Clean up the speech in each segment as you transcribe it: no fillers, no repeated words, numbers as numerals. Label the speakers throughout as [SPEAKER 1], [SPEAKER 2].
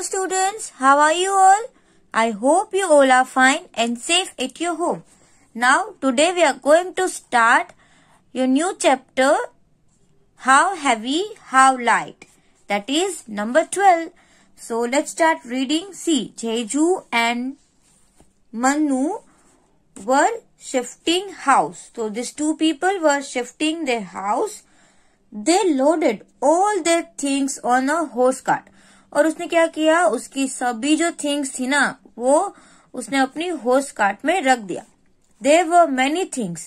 [SPEAKER 1] students, how are you all? I hope you all are fine and safe at your home. Now today we are going to start your new chapter, How Heavy, How Light. That is number 12. So let's start reading. See, Jeju and Manu were shifting house. So these two people were shifting their house. They loaded all their things on a horse cart. और उसने क्या किया, उसकी सभी जो things थी ना वो उसने अपनी horse cart में रख दिया. There were many things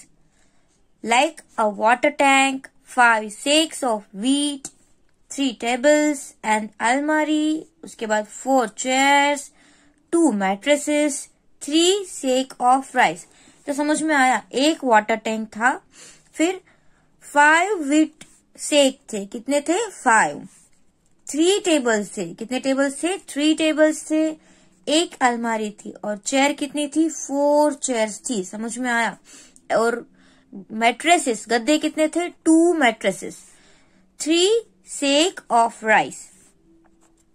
[SPEAKER 1] like a water tank, 5 sacks of wheat, 3 tables and almari, उसके बाद 4 chairs, 2 mattresses, 3 sack of rice. तो समझ में आया, एक वाटर टैंक था, फिर 5 wheat sack थे, कितने थे 5, 3 टेबल्स थे, कितने टेबल्स थे 3 टेबल्स थे, एक अलमारी थी और चेयर कितनी थी 4 चेयर्स थी, समझ में आया. और मैट्रेसेस गद्दे कितने थे 2 mattresses, 3 sack of rice,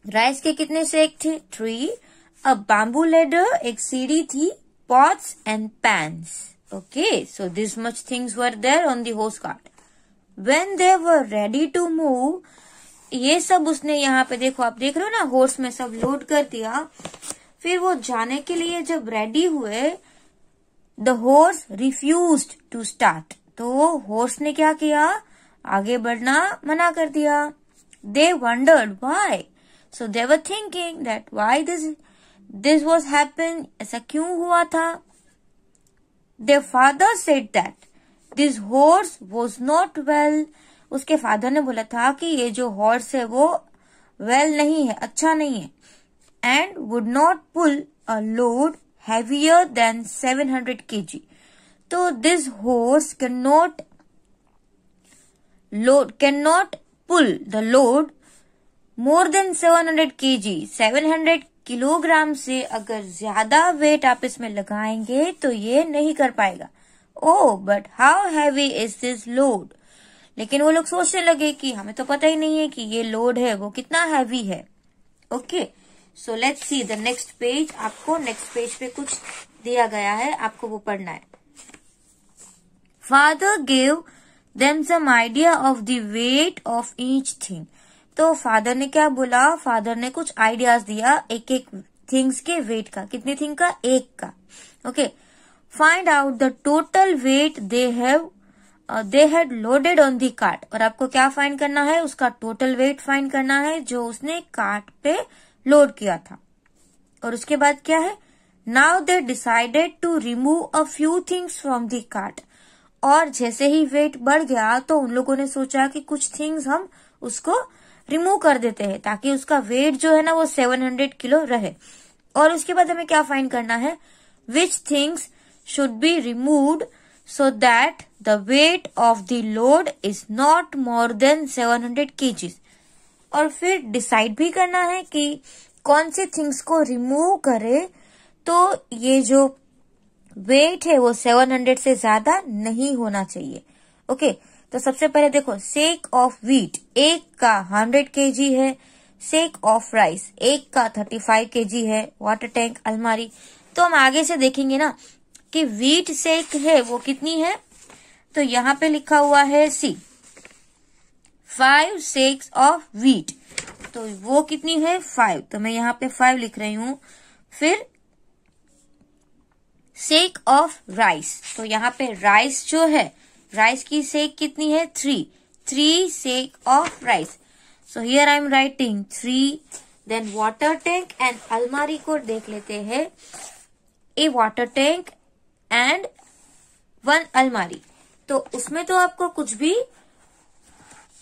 [SPEAKER 1] rice के कितने सेक थे 3, अ बैम्बू लेडर एक सीढ़ी थी, pots and pans. Okay, so this much things were there on the horse cart. When they were ready to move, ये सब उसने यहाँ पे देखो, आप देख रहे हो ना, horse में सब लोड कर दिया. फिर वो जाने के लिए जब रेडी हुए, the horse refused to start. तो horse ने क्या किया, आगे बढ़ना मना कर दिया. They wondered why. So they were thinking that why this was happened. ऐसा क्यों हुआ था. Their father said that this horse was not well. उसके फादर ने बोला था कि ये जो हॉर्स है वो वेल नहीं है, अच्छा नहीं है, and would not pull a load heavier than 700 kg. तो this horse cannot pull the load more than 700 kg. 700 kilogram से अगर ज्यादा वेट आप इसमें लगाएंगे तो ये नहीं कर पाएगा. Oh, but how heavy is this load? लेकिन वो लोग सोचने लगे कि हमें तो पता ही नहीं है कि ये लोड है वो कितना हैवी है. Okay, so let's see the next page. आपको नेक्स्ट पेज पे कुछ दिया गया है, आपको वो पढ़ना है. Father gave them some idea of the weight of each thing. तो फादर ने क्या बोला, फादर ने कुछ आइडियाज दिया एक एक थिंग्स के वेट का. कितनी थिंग का, एक का. Okay, find out the total weight they had loaded on the cart. और आपको क्या फाइंड करना है, उसका टोटल वेट फाइंड करना है जो उसने कार्ट पे लोड किया था. और उसके बाद क्या है, now they decided to remove a few things from the cart. और जैसे ही वेट बढ़ गया तो उन लोगों ने सोचा कि कुछ थिंग्स हम उसको रिमूव कर देते हैं ताकि उसका वेट जो है ना वो 700 किलो रहे. और उसके बाद हमें क्या फाइंड करना है, विच things should be removed so that the weight of the load is not more than 700 kgs. और फिर डिसाइड भी करना है कि कौन से थिंग्स को रिमूव करे तो ये जो वेट है वो 700 से ज्यादा नहीं होना चाहिए. ओके, तो सबसे पहले देखो, सेक ऑफ व्हीट एक का 100 kg है, सेक ऑफ राइस एक का 35 kg है, वाटर टैंक, अलमारी. तो हम आगे से देखेंगे ना कि व्हीट सेक है वो कितनी है. तो यहाँ पे लिखा हुआ है सी 5 सेक्स ऑफ व्हीट, तो वो कितनी है 5. तो मैं यहाँ पे 5 लिख रही हूं. फिर सेक ऑफ राइस, तो यहाँ पे राइस जो है, राइस की सेक कितनी है 3 sack of rice. So here I am writing 3. Then water tank and अलमारी को देख लेते हैं. ए वाटर टैंक एंड 1 अलमारी. तो उसमें तो आपको कुछ भी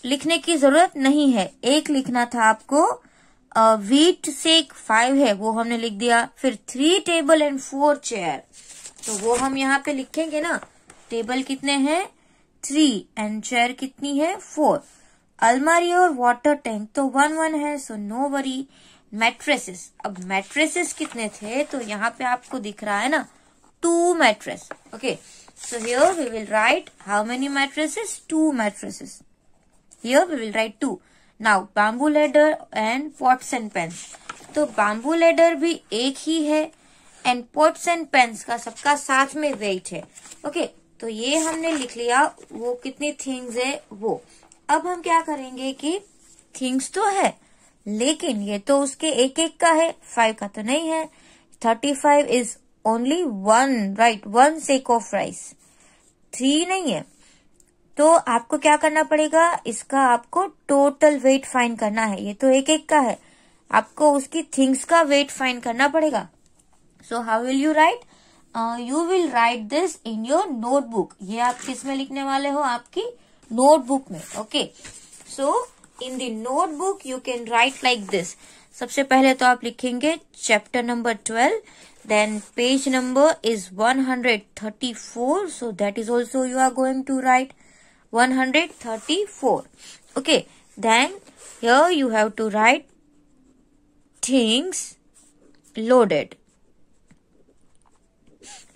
[SPEAKER 1] लिखने की जरूरत नहीं है, एक लिखना था आपको. व्हीट सेक 5 है वो हमने लिख दिया. फिर 3 टेबल एंड 4 चेयर, तो वो हम यहाँ पे लिखेंगे ना. टेबल कितने हैं 3 एंड चेयर कितनी है 4. अलमारी और वाटर टैंक तो 1 है, सो नो वरी. मैट्रेसेस, अब मैट्रेसेस कितने थे, तो यहाँ पे आपको दिख रहा है ना 2 mattress. Okay, so here we will write how many mattresses, 2 mattresses. Here we will write 2. Now bamboo ladder and pots and pans. तो बैम्बू लेडर भी एक ही है एंड पॉट्स एंड पेन्स का सबका साथ में वेट है। ओके, तो ये हमने लिख लिया वो कितनी थिंग्स है वो। अब हम क्या करेंगे कि थिंग्स तो है लेकिन ये तो उसके एक एक का है, 5 का तो नहीं है। 35 is only 1, right, 1 sec of rice, 3 नहीं है। तो आपको क्या करना पड़ेगा, इसका आपको टोटल वेट फाइंड करना है। ये तो एक एक का है, आपको उसकी थिंग्स का वेट फाइंड करना पड़ेगा। So how will you right, you will write this in your notebook. ये आप किस में लिखने वाले हो, आपकी नोटबुक में। Okay, so in the notebook you can write like this. सबसे पहले तो आप लिखेंगे chapter number 12, then page number is 134, so that is also you are going to write 134. Okay, then here you have to write things loaded,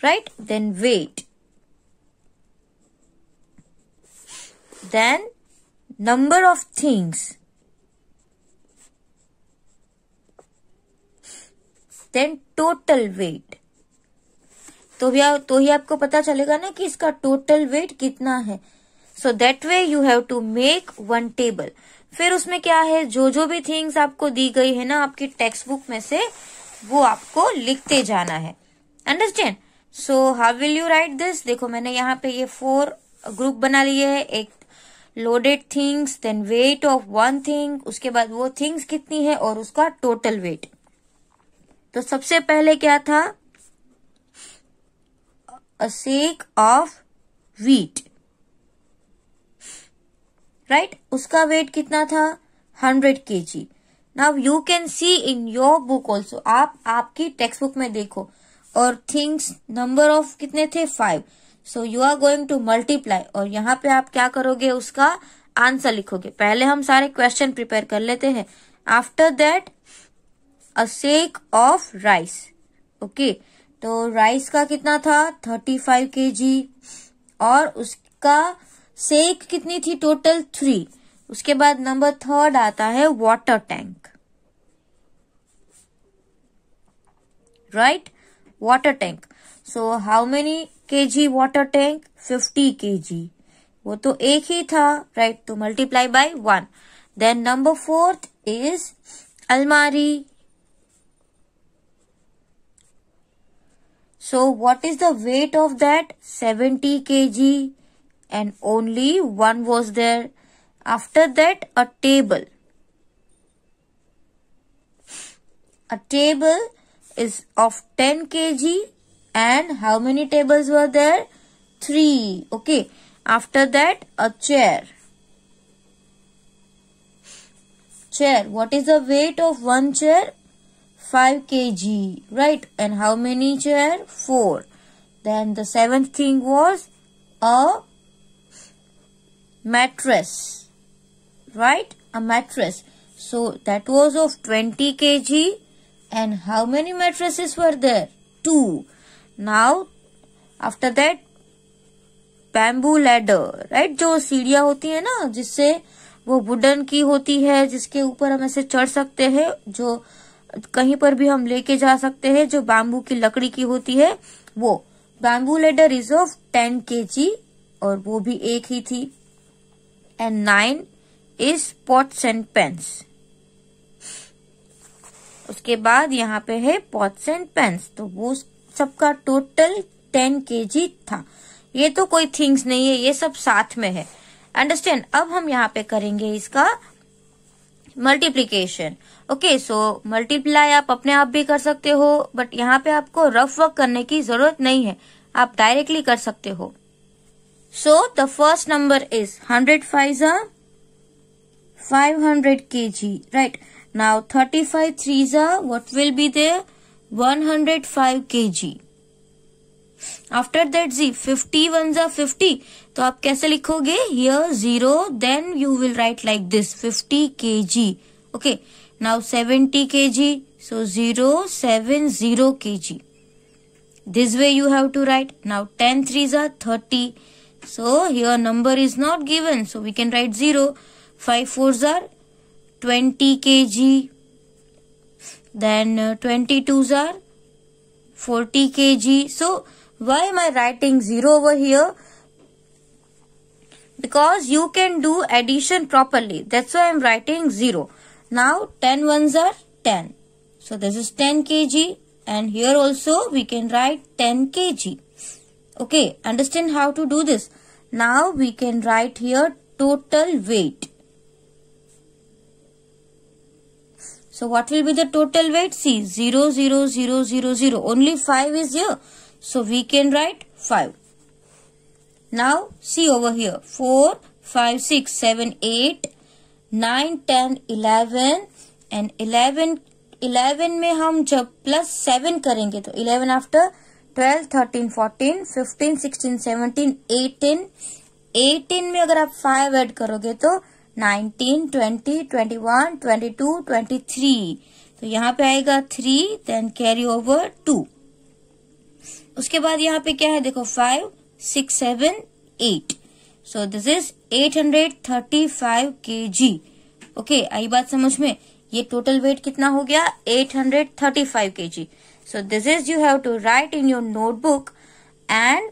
[SPEAKER 1] right, then weight, then number of things, then total weight। तो ही आपको पता चलेगा ना कि इसका total weight कितना है। So that way you have to make 1 table. फिर उसमें क्या है, जो भी थिंग्स आपको दी गई है ना आपकी टेक्स्ट बुक में से, वो आपको लिखते जाना है। Understand? So how will you right this? देखो मैंने यहाँ पे ये 4 ग्रुप बना लिए है। एक loaded things, then weight of 1 thing, उसके बाद वो थिंग्स कितनी है और उसका टोटल वेट। तो सबसे पहले क्या था, a sack of wheat, right, उसका वेट कितना था, 100 kg। Now you can see in your book also, आप आपकी टेक्स्ट बुक में देखो। और थिंग्स नंबर ऑफ कितने थे, 5। So you are going to multiply, और यहाँ पे आप क्या करोगे, उसका आंसर लिखोगे। पहले हम सारे क्वेश्चन प्रिपेयर कर लेते हैं। After that a sec of rice. Okay, तो राइस का कितना था, 35 kg, और उसका सेक कितनी थी टोटल, 3। उसके बाद नंबर 3 आता है water tank, right, water tank. So how many kg water tank, 50 kg। वो तो एक ही था, राइट, तो multiply by 1। Then number 4 is अलमारी। So what is the weight of that? 70 kg, and only 1 was there. After that, a table. A table is of 10 kg, and how many tables were there? 3. Okay. After that, a chair. Chair. What is the weight of one chair? 5 kg, right? And how many chair? 4. Then the 7th thing was a mattress, right? A mattress. So that was of 20 kg. And how many mattresses were there? 2. Now after that, bamboo ladder, right? जो सीढ़ियाँ होती है ना, जिससे वो wooden की होती है, जिसके ऊपर हम ऐसे चढ़ सकते हैं, जो कहीं पर भी हम लेके जा सकते हैं, जो बैम्बू की लकड़ी की होती है, वो bamboo ladder is of 10 kg, और वो भी एक ही थी। And 9 is pots and pains. उसके बाद यहाँ पे है पॉट्स एंड पेन्स, तो वो सबका टोटल 10 kg था। ये तो कोई थिंग्स नहीं है, ये सब साथ में है। अंडरस्टैंड? अब हम यहाँ पे करेंगे इसका मल्टीप्लीकेशन। ओके, सो मल्टीप्लाई आप अपने आप भी कर सकते हो, बट यहाँ पे आपको रफ वर्क करने की जरूरत नहीं है, आप डायरेक्टली कर सकते हो। So the first number is 100 5s are 500 kg, right? Now 35 3s are, what will be there? 105 kg. After that, 50 1s are 50. तो आप कैसे लिखोगे? Here 0, then you will write like this, 50 kg. Okay. Now 70 kg. So 0 7 0 kg. This way you have to write. Now 10 3s are 30. So here number is not given. So we can write 0. 5 4s are 20 kg. then 22s are 40 kg. So why am I writing 0 over here? Because you can do addition properly. That's why I am writing 0. Now 10 ones are 10. So this is 10 kg, and here also we can write 10 kg. Okay, understand how to do this. Now we can write here total weight. So what will be the total weight? See, 0, 0, 0, 0, 0. Only 5 is here. So we can write 5. Now see over here. 4, 5, 6, 7, 8, 9, 10, 11 and 11 में हम जब plus 7 करेंगे तो 11 after 12, 13, 14, 15, 16, 17, 18. 18 में अगर आप 5 add करोगे तो 19, 20, 21, 22, 23. तो यहाँ पे आएगा 3, then carry over 2. उसके बाद यहाँ पे क्या है देखो 5, 6, 7, 8. So this is 835 kg. Okay, आई बात समझ में? ये टोटल वेट कितना हो गया? 835 kg. So this is you have to write in your notebook. And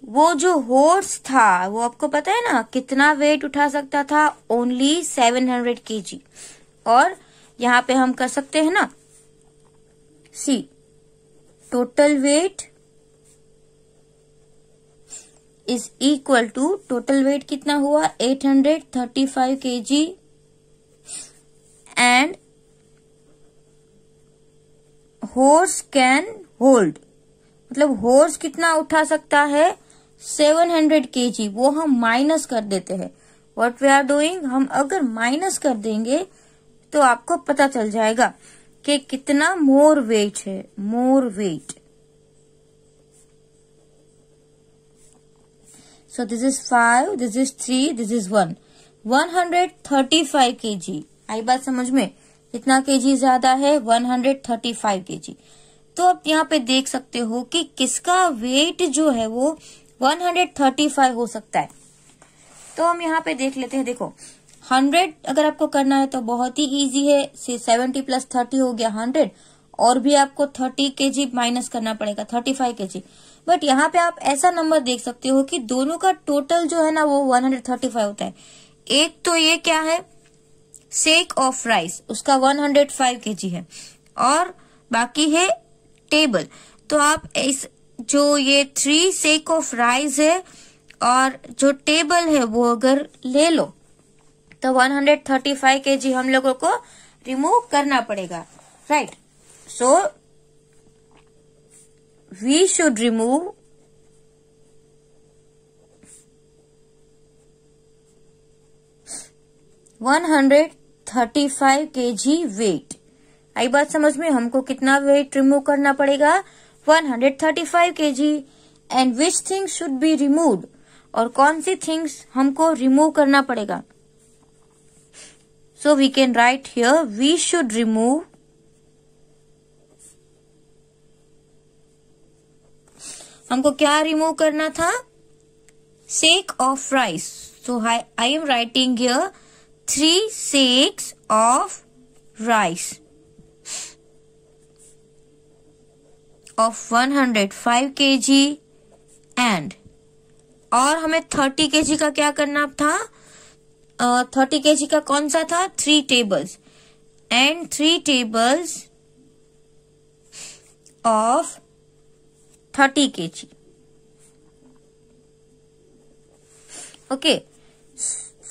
[SPEAKER 1] वो जो हॉर्स था वो आपको पता है ना कितना वेट उठा सकता था? Only 700 kg. और यहाँ पे हम कर सकते हैं ना, see total weight is equal to, total weight कितना हुआ? 835 kg and horse can hold, मतलब हॉर्स कितना उठा सकता है? 700 kg. वो हम माइनस कर देते हैं. व्हाट वी आर डूइंग, हम अगर माइनस कर देंगे तो आपको पता चल जाएगा कि कितना मोर वेट है. More weight. So this is 5, this is 3, this is 1. 135 kg. आई बात समझ में? कितना केजी ज्यादा है? 135 kg. तो आप यहाँ पे देख सकते हो कि किसका वेट जो है वो 135 हो सकता है. तो हम यहाँ पे देख लेते हैं. देखो 100 अगर आपको करना है तो बहुत ही इजी है. 70 प्लस 30 हो गया 100, और भी आपको 30 kg माइनस करना पड़ेगा, 35 kg. बट यहाँ पे आप ऐसा नंबर देख सकते हो कि दोनों का टोटल जो है ना वो 135 होता है. एक तो ये क्या है, सेक ऑफ राइस, उसका 105 kg है, और बाकी है टेबल. तो आप इस जो ये 3 सेक ऑफ राइस है और जो टेबल है वो अगर ले लो तो 135 kg हम लोगों को रिमूव करना पड़ेगा. Right. So we should remove 135 kg weight. आई बात समझ में? हमको कितना वेट रिमूव करना पड़ेगा? 135 kg. And which things should be removed, और कौन सी थिंग्स हमको रिमूव करना पड़ेगा? So we can write here we should remove हमको क्या रिमूव करना था? Sack of rice. So I am writing here 3 sacks of rice of 105 kg. And और हमें 30 kg का क्या करना था? 30 kg का कौन सा था? 3 tables. And 3 tables of 30 kg. Okay.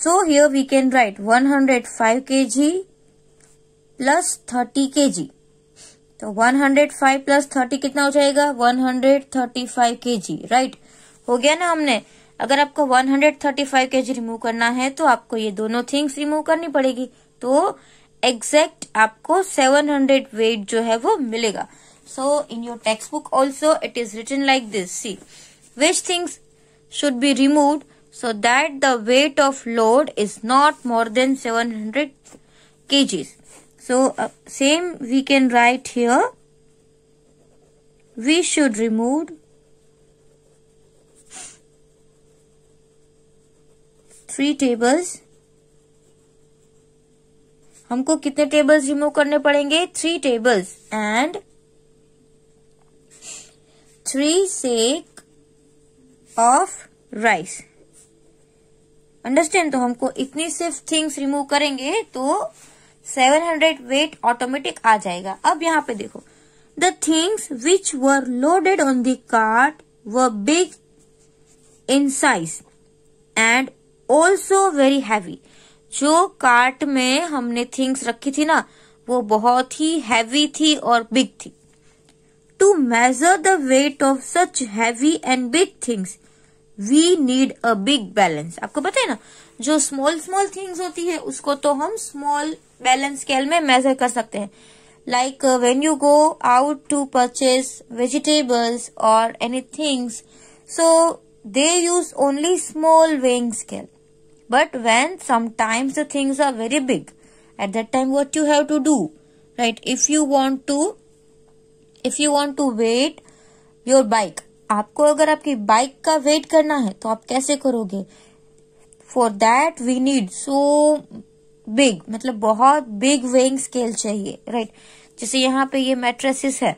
[SPEAKER 1] So here we can write 105 kg plus 30 kg. तो 105 plus 30 कितना हो जाएगा? 135 kg. राइट. हो गया ना हमने? अगर आपको 135 kg रिमूव करना है तो आपको ये दोनों थिंग्स रिमूव करनी पड़ेगी. तो एग्जैक्ट आपको 700 वेट जो है वो मिलेगा. So in your textbook also it is written like this. See, which things should be removed so that the weight of load is not more than 700 kgs. So same we can write here. We should remove 3 tables. हमको कितने tables remove करने पड़ेंगे? 3 tables and 3 sack of rice. Understand? तो हमको इतनी सिर्फ things remove करेंगे तो 700 वेट ऑटोमेटिक आ जाएगा। अब यहाँ पे देखो, the things which were loaded on the cart were big in size and also very heavy. जो कार्ट में हमने थिंग्स रखी थी ना, वो बहुत ही हैवी थी और बिग थी। To measure the weight of such heavy and big things we need a big balance. आपको पता है ना, जो स्मॉल स्मॉल थिंग्स होती है उसको तो हम स्मॉल बैलेंस स्केल में मेजर कर सकते हैं। Like when you go out to purchase vegetables और any things, so they use only small weighing scale. But when sometimes the things are very big, at that time what you have to do, right? If you want to weight your bike, आपको अगर आपकी bike का wait करना है तो आप कैसे करोगे? For that we need so big, मतलब बहुत बिग वेइंग स्केल चाहिए, राइट? जैसे यहाँ पे ये मैट्रेसेस है,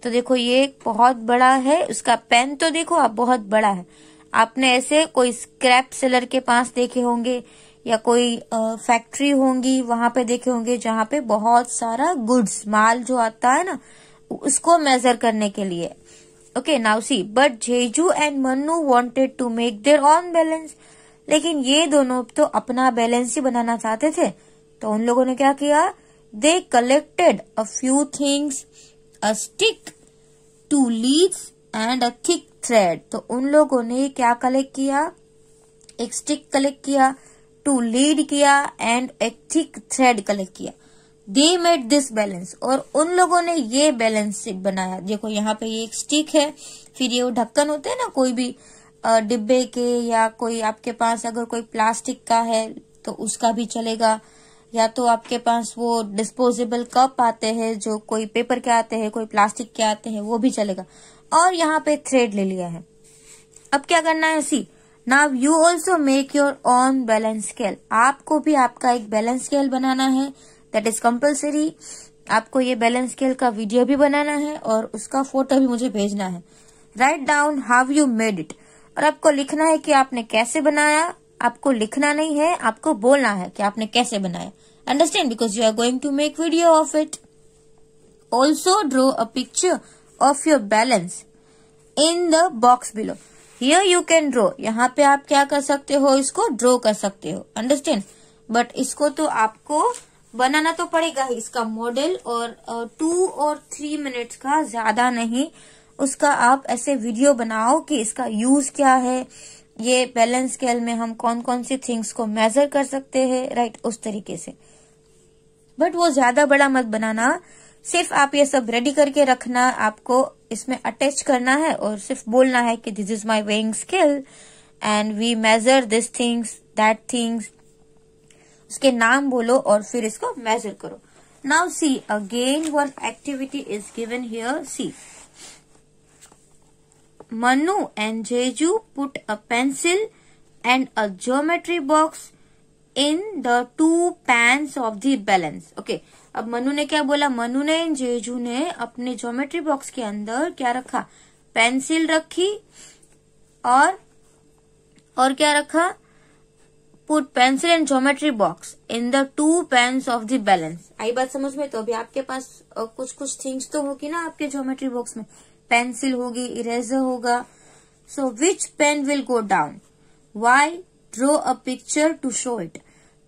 [SPEAKER 1] तो देखो ये बहुत बड़ा है, उसका पेन तो देखो आप बहुत बड़ा है। आपने ऐसे कोई स्क्रैप सेलर के पास देखे होंगे या कोई फैक्ट्री होंगी, वहां पे देखे होंगे जहां पे बहुत सारा गुड्स, माल जो आता है ना, उसको मेजर करने के लिए। Okay, now see, but Jeju and Mannu wanted to make their own balance. लेकिन ये दोनों तो अपना बैलेंस ही बनाना चाहते थे, तो उन लोगों ने क्या किया? They collected a few things, a stick, 2 Leeds and a thick thread. तो उन लोगों ने क्या कलेक्ट किया? एक स्टिक कलेक्ट किया, 2 लीड किया एंड एक थिक थ्रेड कलेक्ट किया। दे मेड दिस बैलेंस, और उन लोगों ने ये बैलेंस बनाया। देखो यहाँ पे ये एक स्टिक है, फिर ये वो ढक्कन होते हैं ना कोई भी डिब्बे के, या कोई आपके पास अगर कोई प्लास्टिक का है तो उसका भी चलेगा, या तो आपके पास वो डिस्पोजेबल कप आते हैं जो कोई पेपर के आते हैं, कोई प्लास्टिक के आते हैं, वो भी चलेगा। और यहाँ पे थ्रेड ले लिया है। अब क्या करना है? See, now you also make your own balance scale. आपको भी आपका एक बैलेंस स्केल बनाना है, दैट इज कंपल्सरी। आपको ये बैलेंस स्केल का वीडियो भी बनाना है और उसका फोटो भी मुझे भेजना है। Write down how you made it, और आपको लिखना है कि आपने कैसे बनाया। आपको लिखना नहीं है, आपको बोलना है कि आपने कैसे बनाया। Understand? Because you are going to make video of it. Also draw a picture of your balance in the box below. Here you can draw. यहाँ पे आप क्या कर सकते हो? इसको ड्रॉ कर सकते हो। अंडरस्टैंड? बट इसको तो आपको बनाना तो पड़ेगा ही, इसका मॉडल, और 2 और 3 मिनट्स का, ज्यादा नहीं। उसका आप ऐसे वीडियो बनाओ कि इसका यूज क्या है, ये बैलेंस स्केल में हम कौन कौन सी थिंग्स को मेजर कर सकते हैं, राइट? उस तरीके से। बट वो ज्यादा बड़ा मत बनाना, सिर्फ आप ये सब रेडी करके रखना, आपको इसमें अटैच करना है और सिर्फ बोलना है कि this is my weighing scale and we measure this things, that things. उसके नाम बोलो और फिर इसको मेजर करो। Now see, again one activity is given here. See, Manu and Jeju put a pencil and a geometry box in the 2 pans of the balance. Okay, अब मनु ने क्या बोला? मनु ने, जेजू ने अपने ज्योमेट्री बॉक्स के अंदर क्या रखा? पेंसिल रखी और क्या रखा? Put pencil and geometry box in the 2 pans of the balance. आई बात समझ में? तो अभी आपके पास कुछ थिंग्स तो होगी ना आपके ज्योमेट्री बॉक्स में। पेंसिल होगी, इरेजर होगा। So which pen will go down? Why? Draw a picture to show it.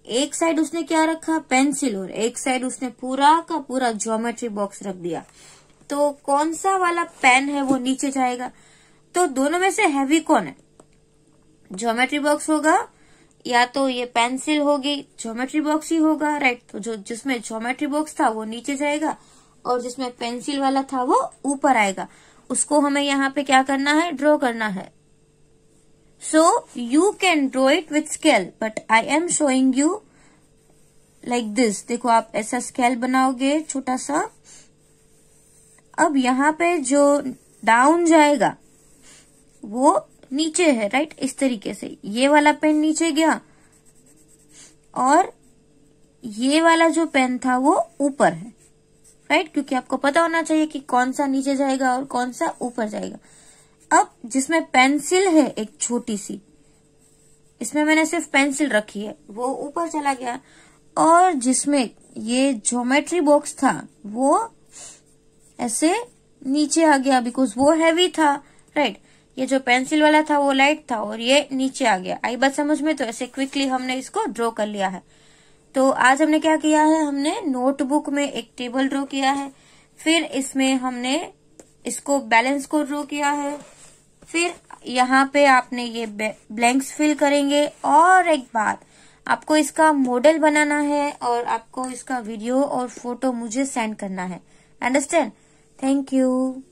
[SPEAKER 1] एक साइड उसने क्या रखा? पेंसिल, और एक साइड उसने पूरा का पूरा ज्योमेट्री बॉक्स रख दिया। तो कौन सा वाला पेन है वो नीचे जाएगा? तो दोनों में से हैवी कौन है? ज्योमेट्री बॉक्स होगा, या तो ये पेंसिल होगी, ज्योमेट्री बॉक्स ही होगा, राइट? तो जो जिसमें ज्योमेट्री बॉक्स था वो नीचे जाएगा और जिसमें पेंसिल वाला था वो ऊपर आएगा। उसको हमें यहाँ पे क्या करना है? ड्रॉ करना है। So you can draw it with scale, but I am showing you like this. देखो आप ऐसा स्केल बनाओगे छोटा सा। अब यहाँ पे जो डाउन जाएगा वो नीचे है, राइट? इस तरीके से ये वाला पेन नीचे गया और ये वाला जो पेन था वो ऊपर है, राइट, क्योंकि आपको पता होना चाहिए कि कौन सा नीचे जाएगा और कौन सा ऊपर जाएगा। अब जिसमें पेंसिल है एक छोटी सी, इसमें मैंने सिर्फ पेंसिल रखी है, वो ऊपर चला गया। और जिसमें ये ज्योमेट्री बॉक्स था वो ऐसे नीचे आ गया, बिकॉज वो हैवी था, राइट। ये जो पेंसिल वाला था वो लाइट था और ये नीचे आ गया। आई बात समझ में? तो ऐसे क्विकली हमने इसको ड्रॉ कर लिया है। तो आज हमने क्या किया है, हमने नोटबुक में एक टेबल ड्रॉ किया है, फिर इसमें हमने इसको बैलेंस को ड्रॉ किया है, फिर यहाँ पे आपने ये ब्लैंक्स फिल करेंगे। और एक बात, आपको इसका मॉडल बनाना है और आपको इसका वीडियो और फोटो मुझे सेंड करना है। अंडरस्टैंड? Thank you.